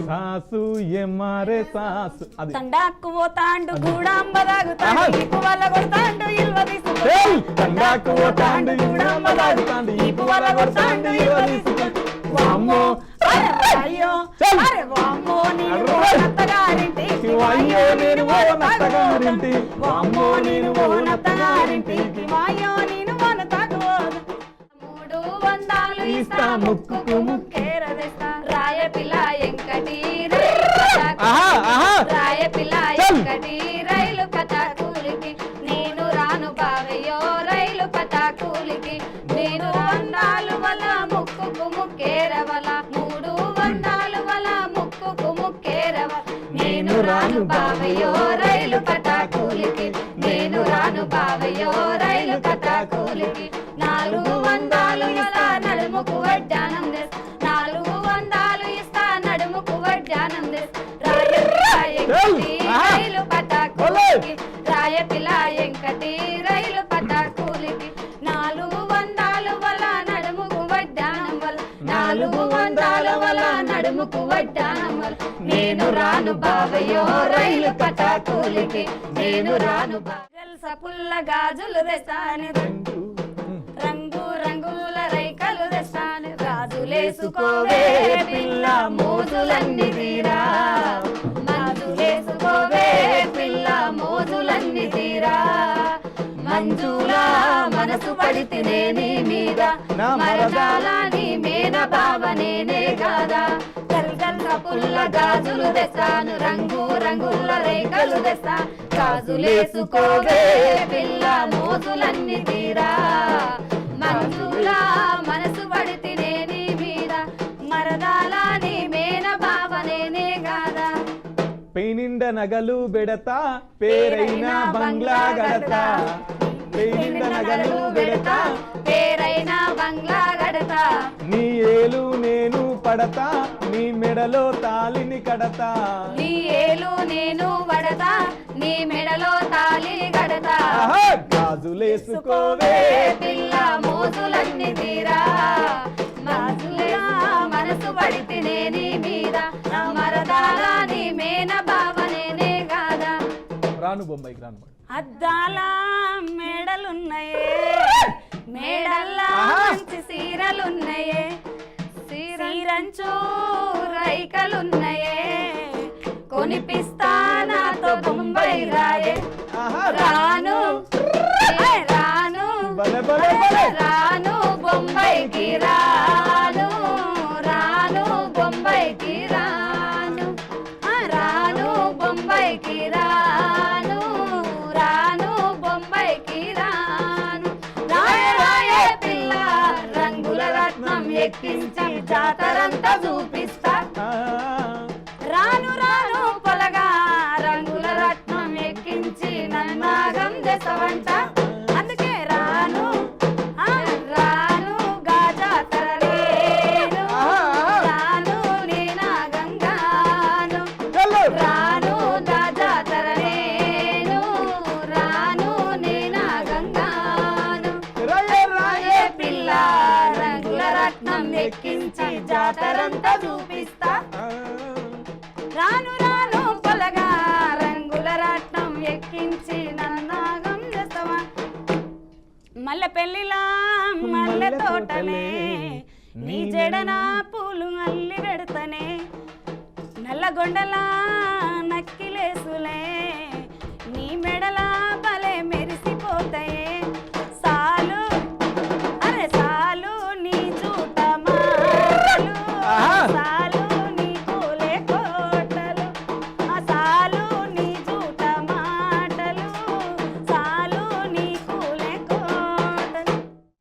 sauce ఎమ్మారే sauce అది తండాకు పోతాండు గూడాంబ తాగుతాండు ఈపు వల్ల కొడతాండు ఇల్వ తీసుకుంటాండు తండాకు పోతాండు గూడాంబ తాగుతాండు ఈపు వల్ల కొడతాండు ఇల్వ తీసుకుంటాండు వామ్మో అయ్యో అరే వామ్మో నేను నత్తగారింటికి వాయ్యో నేను నత్తగారింటి వామ్మో నేను నత్తగారింటికి వాయ్యో నేను మన తాగోదు 300 ఇస్తా ముక్కుకు ముక్కేరదేస్తా రాయ పిల్ల ఎంకటి రాయ పిల్ల ఎంకటి రైలు కథ కూలికి నేను రాను బావయ్యో రైలు కథ కూలికి నేను వందాలు వల ముక్కుకు ముక్కేరవల 300 వల ముక్కుకు ముక్కేరవల నేను రాను బావయ్యో రైలు కథ కూలికి నేను రాను బావయ్యో రైలు కథ కూలికి 400 ఇస్తా నడుముకు వడ్డానం దేస్ 400 ఇస్తా నడుముకు వడ్డానం దేస్ రైలు కథ కూలికి రాయ పిల్ల ఎంకటి రైలు కథ కూలికి 400 వల నడుముకు వడ్డానం వల 400 వల నడుముకు వడ్డానం వల నేను రాను బావయ్యో రైలు కథ కూలికి నేను రాను పుల్ల గాజులు తెస్తాను రంగు రంగుల రైకలు తెస్తాను గాజులేసుకోవే పిల్ల మోజులన్నీ తీరా గాజులేసుకోవే పిల్ల మోజులన్నీ తీరా మంజులా మనసు పడితేనే నీ మీద మరదాల నీ మేన బావ నేనే కాదా గల్గల్ పుల్ల గాజులు తెస్తాను రంగు రంగుల రేఖలు తెస్తా గాజులేసుకోవే పిల్ల మోజులన్నీ తీరా మంజులా మనసు పడితేనే నీ మీద మరదాల నీ మేన బావ నేనే కాదా పేనిండ నగలు బెడతా పేరైన బంగ్లా గడతా పేనిండ నగలు బెడతా పేరైన బంగ్లా గడతా నీ ఏలు నేను పడతా నీ మెడలో తాలిని కడతా నీ ఏలు నేను పడతా నీ మెడలో తాలి గడతా గాజులేసుకోవే పిల్ల మోజులన్నీ తీరా గాజులేలా మనసు పడితేనే నీ మీద మరదాల నీ మేన బావ నేనే కాదా రాను బొంబాయికి రాను అద్దాల మేడలున్నాయే మేడల్లా మంచి సీరలున్నాయే సీరంచు రైకలున్నాయే కొనిపిస్తా నాతో బొంబాయి రాయే రాను రాను రాను బొంబాయికి రాను రాను బొంబాయికి రాను రాను బొంబాయికి రాను రాను బొంబాయికి రాను రాయే పిల్ల రంగుల రత్నం ఎక్కించి జాతరంతా చూపిస్తా రాను రాను పొలగా రంగుల రత్నం ఎక్కించి నన్నాగం చేసవంట అందుకే రాను రాను గాజాతర నేను రాను నేనా గంగాను రాను గాజాతర నేను రాను నేనా గంగాను రాయే పిల్ల రంగుల రత్నం ఎక్కించి జాతరంతా చూపిస్తా రాను రాను పొలగా రంగుల రత్నం ఎక్కించి నన్నాగం చేస్తావా మల్లె పెళ్లిలా మల్లె తోటలే నీ జడన పూలు అల్లి పెడతనే నల్లగొండలా నక్కిలేసులే నీ మెడల